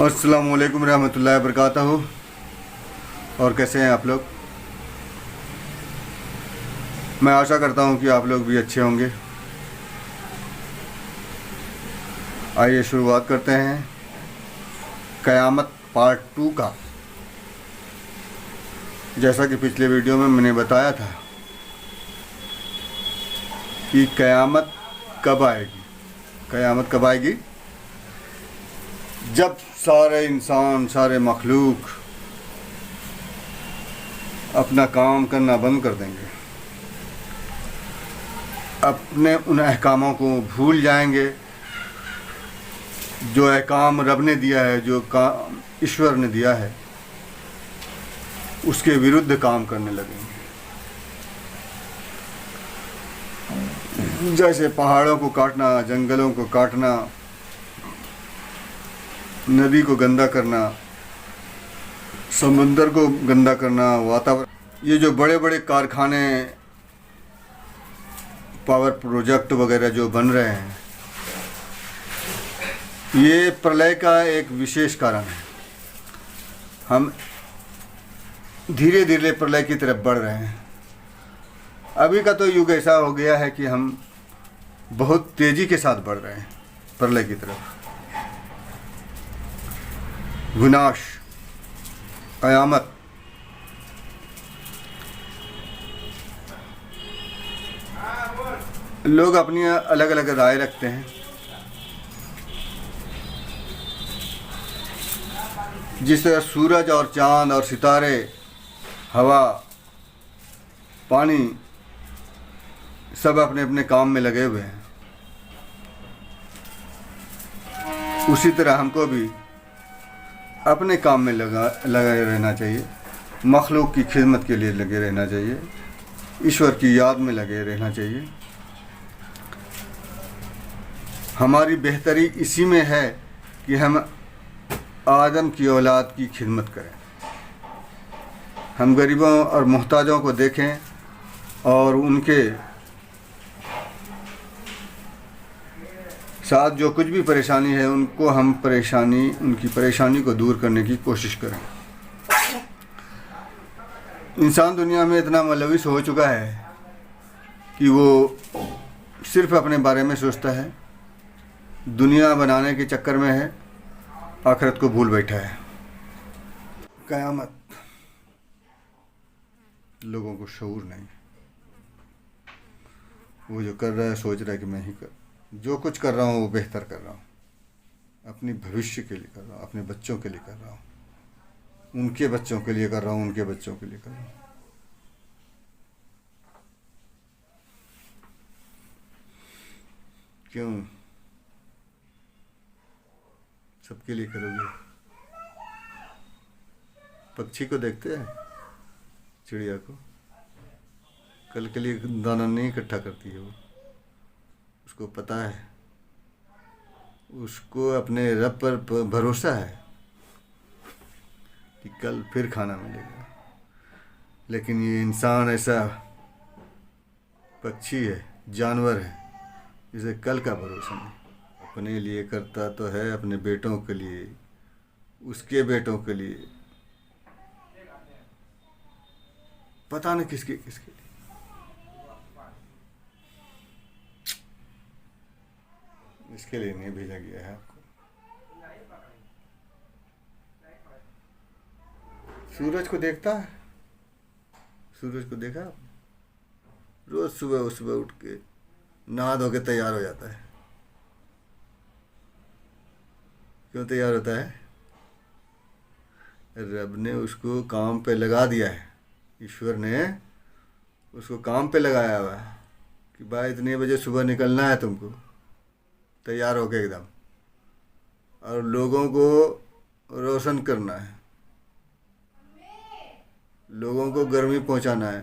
अस्सलामु अलैकुम रहमतुल्लाहि वबरकातुहू। और कैसे हैं आप लोग? मैं आशा करता हूं कि आप लोग भी अच्छे होंगे। आइए शुरुआत करते हैं क़यामत पार्ट 2 का। जैसा कि पिछले वीडियो में मैंने बताया था कि क़यामत कब आएगी। क़यामत कब आएगी? जब सारे इंसान, सारे मखलूक अपना काम करना बंद कर देंगे, अपने उन अहकामों को भूल जाएंगे जो अहकाम रब ने दिया है, जो काम ईश्वर ने दिया है, उसके विरुद्ध काम करने लगेंगे। जैसे पहाड़ों को काटना, जंगलों को काटना, नदी को गंदा करना, समुंदर को गंदा करना, वातावरण, ये जो बड़े बड़े कारखाने, पावर प्रोजेक्ट वगैरह जो बन रहे हैं, ये प्रलय का एक विशेष कारण है। हम धीरे धीरे प्रलय की तरफ बढ़ रहे हैं। अभी का तो युग ऐसा हो गया है कि हम बहुत तेज़ी के साथ बढ़ रहे हैं प्रलय की तरफ। विनाश, क़यामत, लोग अपनी अलग अलग राय रखते हैं। जिस तरह सूरज और चाँद और सितारे, हवा, पानी सब अपने अपने काम में लगे हुए हैं, उसी तरह हमको भी अपने काम में लगे रहना चाहिए। मखलूक की खिदमत के लिए लगे रहना चाहिए। ईश्वर की याद में लगे रहना चाहिए। हमारी बेहतरी इसी में है कि हम आदम की औलाद की खिदमत करें। हम गरीबों और मोहताजों को देखें और उनके साथ जो कुछ भी परेशानी है, उनको हम उनकी परेशानी को दूर करने की कोशिश करें। इंसान दुनिया में इतना मुलविस हो चुका है कि वो सिर्फ अपने बारे में सोचता है, दुनिया बनाने के चक्कर में है, आखिरत को भूल बैठा है। क़यामत, लोगों को शऊर नहीं। वो जो कर रहा है सोच रहा है कि मैं ही जो कुछ कर रहा हूँ वो बेहतर कर रहा हूँ, अपनी भविष्य के लिए कर रहा हूँ, अपने बच्चों के लिए कर रहा हूँ, उनके बच्चों के लिए कर रहा हूँ, उनके बच्चों के लिए कर रहा हूँ। क्यों सबके लिए करोगे? पक्षी को देखते हैं, चिड़िया को, कल के लिए दाना नहीं इकट्ठा करती है वो। उसको पता है, उसको अपने रब पर भरोसा है कि कल फिर खाना मिलेगा। लेकिन ये इंसान ऐसा पक्षी है, जानवर है, जिसे कल का भरोसा नहीं। अपने लिए करता तो है, अपने बेटों के लिए, उसके बेटों के लिए, पता नहीं किसके किसके लिए। इसके लिए नहीं भेजा गया है आपको। सूरज को देखता है, सूरज को देखा? रोज सुबह सुबह उठ के नहा धो के तैयार हो जाता है। क्यों तैयार होता है? रब ने उसको काम पे लगा दिया है। ईश्वर ने उसको काम पे लगाया हुआ है कि भाई इतने बजे सुबह निकलना है तुमको, तैयार होके एकदम, और लोगों को रोशन करना है, लोगों को गर्मी पहुंचाना है,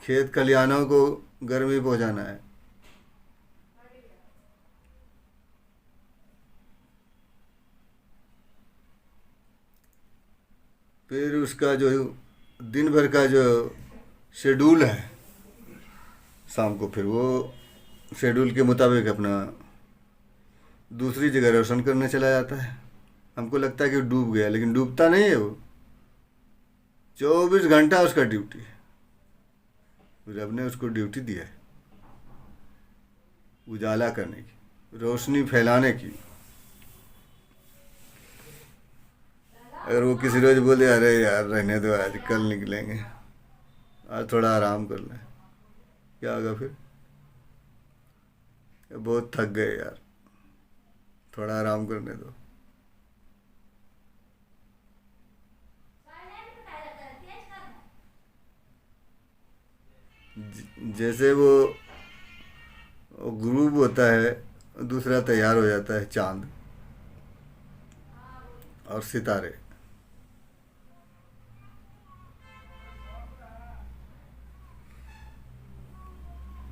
खेत खलिहानों को गर्मी पहुंचाना है। फिर उसका जो दिन भर का जो शेड्यूल है, शाम को फिर वो शेड्यूल के मुताबिक अपना दूसरी जगह रोशन करने चला जाता है। हमको लगता है कि डूब गया, लेकिन डूबता नहीं है वो। 24 घंटा उसका ड्यूटी है। रब ने उसको ड्यूटी दिया है उजाला करने की, रोशनी फैलाने की। अगर वो किसी रोज बोले अरे यार रहने दो, आज कल निकलेंगे, आज थोड़ा आराम कर लें, क्या होगा फिर? बहुत थक गए यार, थोड़ा आराम करने दो। जैसे वो ग्रुप होता है, दूसरा तैयार हो जाता है, चांद और सितारे।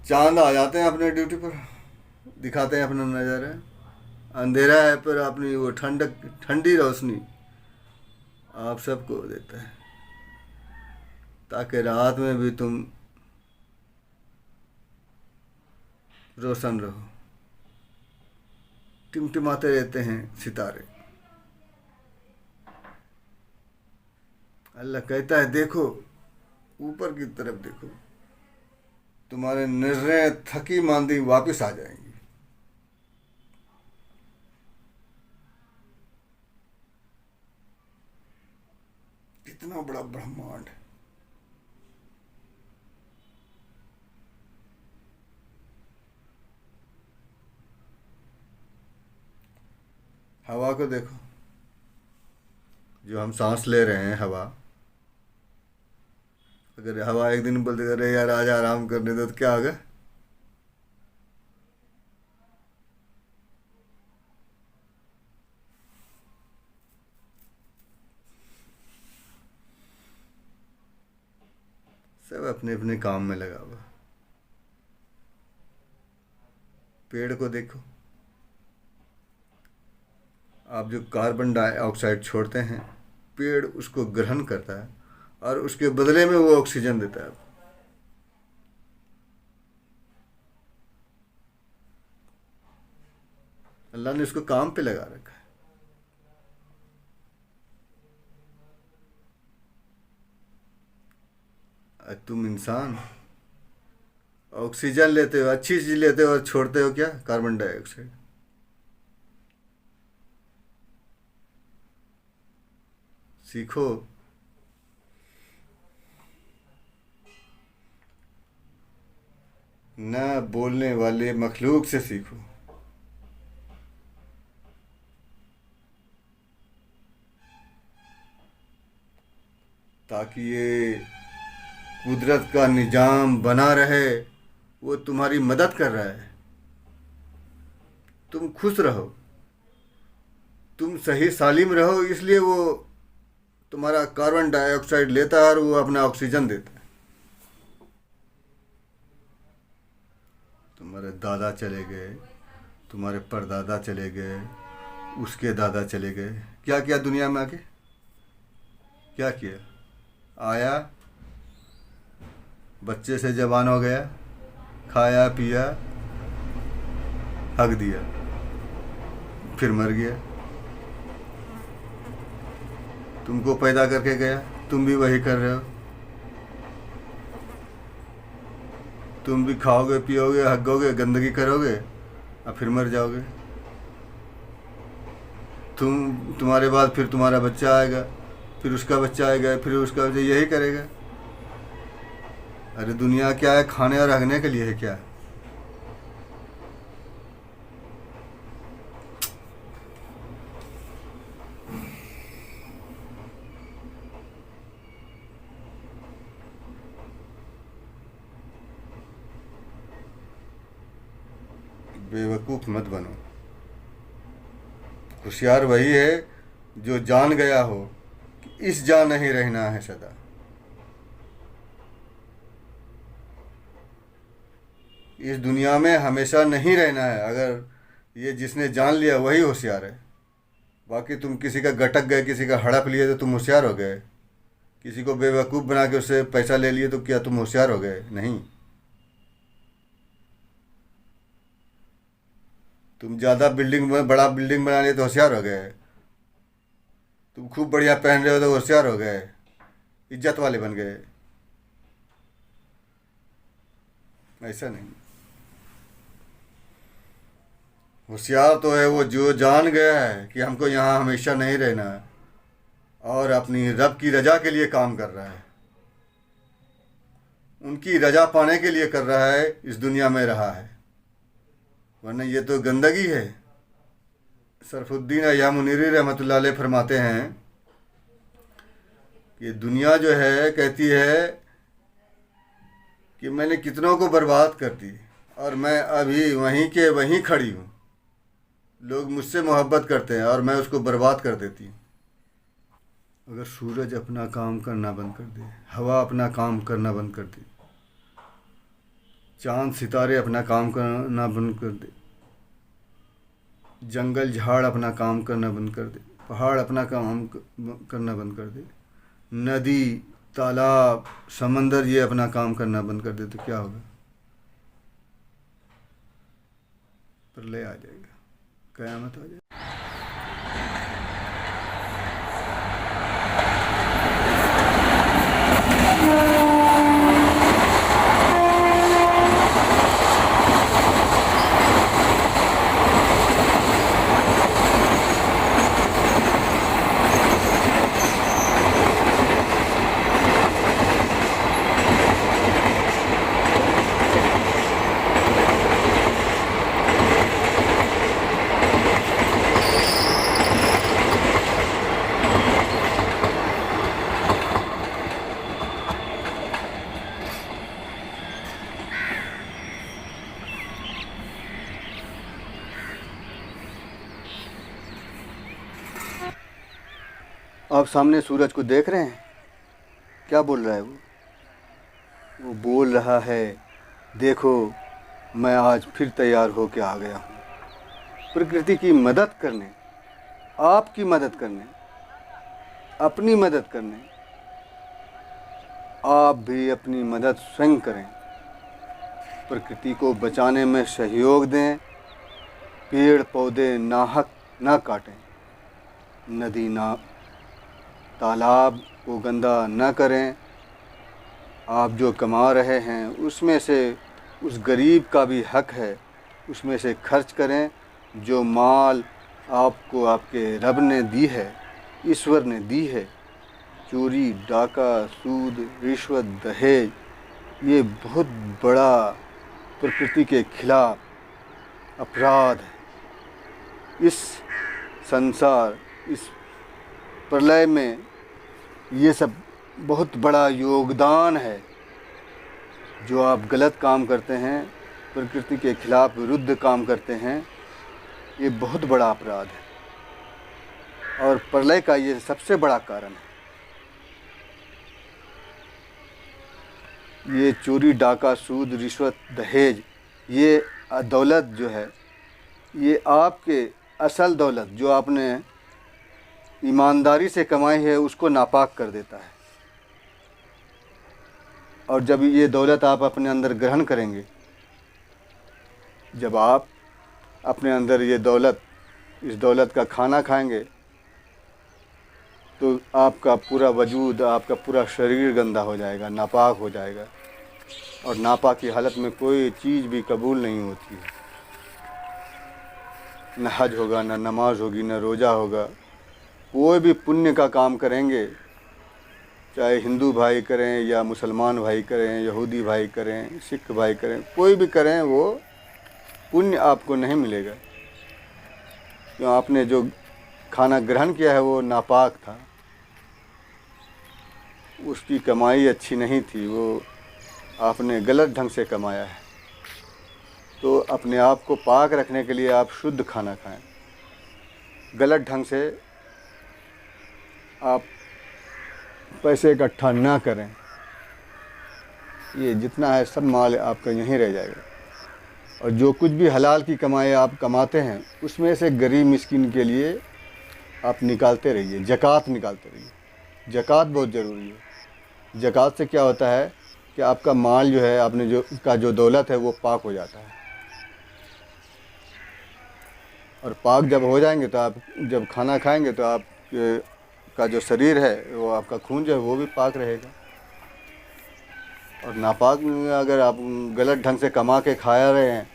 चांद आ जाते हैं अपने ड्यूटी पर, दिखाते हैं अपना नज़ारा। अंधेरा है पर अपनी वो ठंडक, ठंडी रोशनी आप सबको देता है, ताकि रात में भी तुम रोशन रहो। टिमटिमाते रहते हैं सितारे। अल्लाह कहता है देखो ऊपर की तरफ देखो, तुम्हारे नजरें थकी मांदी वापस आ जाएंगी। कितना बड़ा ब्रह्मांड है। हवा को देखो, जो हम सांस ले रहे हैं हवा। अगर हवा एक दिन बोलते अरे यार आज आराम करने दो, तो क्या होगा? सब अपने अपने काम में लगा हुआ। पेड़ को देखो, आप जो कार्बन डाइऑक्साइड छोड़ते हैं, पेड़ उसको ग्रहण करता है और उसके बदले में वो ऑक्सीजन देता है। अल्लाह ने उसको काम पे लगा रखा है। तुम इंसान ऑक्सीजन लेते हो, अच्छी चीज लेते हो, और छोड़ते हो क्या? Carbon dioxide. सीखो। न बोलने वाले मखलूक से सीखो। ताकि ये कुदरत का निजाम बना रहे, वो तुम्हारी मदद कर रहा है। तुम खुश रहो, तुम सही सालिम रहो, इसलिए वो तुम्हारा कार्बन डाइऑक्साइड लेता है और वो अपना ऑक्सीजन देता है। तुम्हारे दादा चले गए, तुम्हारे परदादा चले गए, उसके दादा चले गए, क्या किया दुनिया में आके? क्या किया? आया, बच्चे से जवान हो गया, खाया पिया, हक दिया, फिर मर गया। तुमको पैदा करके गया, तुम भी वही कर रहे हो। तुम भी खाओगे पियोगे, हगोगे, गंदगी करोगे और फिर मर जाओगे। तुम्हारे बाद फिर तुम्हारा बच्चा आएगा, फिर उसका बच्चा आएगा, फिर उसका बच्चा, यही करेगा। अरे दुनिया क्या है? खाने और हगने के लिए है क्या? बेवकूफ़ मत बनो। होशियार वही है जो जान गया हो कि इस जा नहीं रहना है सदा। इस दुनिया में हमेशा नहीं रहना है। अगर ये जिसने जान लिया वही होशियार है। बाकी तुम किसी का गटक गए, किसी का हड़प लिए तो तुम होशियार हो गए। किसी को बेवकूफ़ बना के उससे पैसा ले लिए तो क्या तुम होशियार हो गए? नहीं। तुम ज़्यादा बिल्डिंग में बड़ा बिल्डिंग बना लिए तो होशियार हो गए। तुम खूब बढ़िया पहन रहे हो तो होशियार हो गए, इज्जत वाले बन गए। ऐसा नहीं। होशियार तो है वो जो जान गया है कि हमको यहाँ हमेशा नहीं रहना है और अपनी रब की रजा के लिए काम कर रहा है, उनकी रजा पाने के लिए कर रहा है, इस दुनिया में रहा है। वरना ये तो गंदगी है। सरफुद्दीन अय्या मुनीरी रहमतुल्लाह अलैह फरमाते हैं कि दुनिया जो है कहती है कि मैंने कितनों को बर्बाद कर दी और मैं अभी वहीं के वहीं खड़ी हूँ। लोग मुझसे मोहब्बत करते हैं और मैं उसको बर्बाद कर देती हूँ। अगर सूरज अपना काम करना बंद कर दे, हवा अपना काम करना बंद कर दे, चांद सितारे अपना काम करना बंद कर दे, जंगल झाड़ अपना काम करना बंद कर दे, पहाड़ अपना काम करना बंद कर दे, नदी तालाब समंदर ये अपना काम करना बंद कर दे, तो क्या होगा? प्रलय आ जाएगा, क़यामत आ जाएगी। आप सामने सूरज को देख रहे हैं, क्या बोल रहा है वो बोल रहा है, देखो मैं आज फिर तैयार होकर आ गया हूँ प्रकृति की मदद करने, आपकी मदद करने, अपनी मदद करने। आप भी अपनी मदद स्वयं करें, प्रकृति को बचाने में सहयोग दें, पेड़ पौधे नाहक ना काटें, नदी ना तालाब को गंदा न करें। आप जो कमा रहे हैं उसमें से उस गरीब का भी हक है, उसमें से खर्च करें। जो माल आपको आपके रब ने दी है, ईश्वर ने दी है, चोरी डाका सूद रिश्वत दहेज ये बहुत बड़ा प्रकृति के खिलाफ अपराध है। इस संसार इस प्रलय में ये सब बहुत बड़ा योगदान है। जो आप गलत काम करते हैं, प्रकृति के खिलाफ विरुद्ध काम करते हैं, ये बहुत बड़ा अपराध है और प्रलय का ये सबसे बड़ा कारण है। ये चोरी डाका सूद रिश्वत दहेज ये दौलत जो है, ये आपके असल दौलत जो आपने ईमानदारी से कमाई है उसको नापाक कर देता है। और जब ये दौलत आप अपने अंदर ग्रहण करेंगे, जब आप अपने अंदर ये दौलत इस दौलत का खाना खाएंगे तो आपका पूरा वजूद, आपका पूरा शरीर गंदा हो जाएगा, नापाक हो जाएगा। और नापाक की हालत में कोई चीज़ भी कबूल नहीं होती है। न हज होगा, न नमाज होगी, न रोज़ा होगा। कोई भी पुण्य का काम करेंगे, चाहे हिंदू भाई करें या मुसलमान भाई करें, यहूदी भाई करें, सिख भाई करें, कोई भी करें, वो पुण्य आपको नहीं मिलेगा। क्यों? आपने जो खाना ग्रहण किया है वो नापाक था, उसकी कमाई अच्छी नहीं थी, वो आपने गलत ढंग से कमाया है। तो अपने आप को पाक रखने के लिए आप शुद्ध खाना खाएं, गलत ढंग से आप पैसे इकट्ठा ना करें। ये जितना है सब माल आपका यहीं रह जाएगा। और जो कुछ भी हलाल की कमाई आप कमाते हैं उसमें से गरीब मिस्किन के लिए आप निकालते रहिए, ज़कात निकालते रहिए। ज़कात बहुत ज़रूरी है। ज़कात से क्या होता है कि आपका माल जो है, आपने जो दौलत है वो पाक हो जाता है। और पाक जब हो जाएंगे तो आप जब खाना खाएंगे तो आप आपका जो शरीर है वो आपका खून जो है वो भी पाक रहेगा। और नापाक अगर आप गलत ढंग से कमा के खा रहे हैं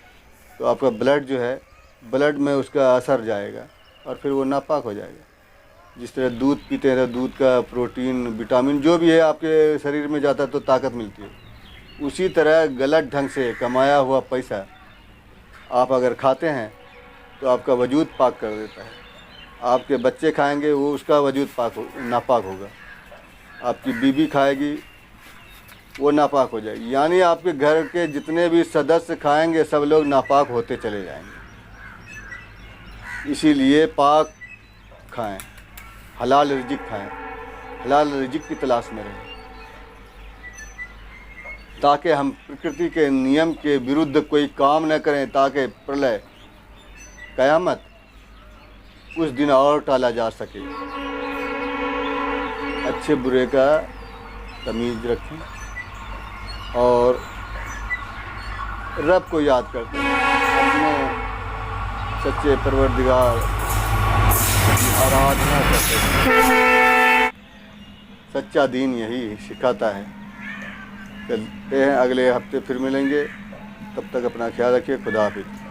तो आपका ब्लड जो है, ब्लड में उसका असर जाएगा और फिर वो नापाक हो जाएगा। जिस तरह दूध पीते हैं तो दूध का प्रोटीन, विटामिन जो भी है आपके शरीर में जाता है तो ताकत मिलती है। उसी तरह गलत ढंग से कमाया हुआ पैसा आप अगर खाते हैं तो आपका वजूद पाक कर देता है। आपके बच्चे खाएंगे वो उसका वजूद नापाक होगा। आपकी बीवी खाएगी वो नापाक हो जाएगी। यानी आपके घर के जितने भी सदस्य खाएंगे सब लोग नापाक होते चले जाएंगे। इसीलिए पाक खाएं, हलाल रिज़िक खाएं, हलाल रिज़िक की तलाश में रहें, ताकि हम प्रकृति के नियम के विरुद्ध कोई काम न करें, ताकि प्रलय, क़यामत उस दिन और टाला जा सके। अच्छे बुरे का तमीज़ रखें और रब को याद करते हैं, अपने सच्चे परवरदिगार की आराधना करते हैं। सच्चा दीन यही सिखाता है। चलते हैं, अगले हफ्ते फिर मिलेंगे। तब तक अपना ख्याल रखिए। खुदा हाफिज़।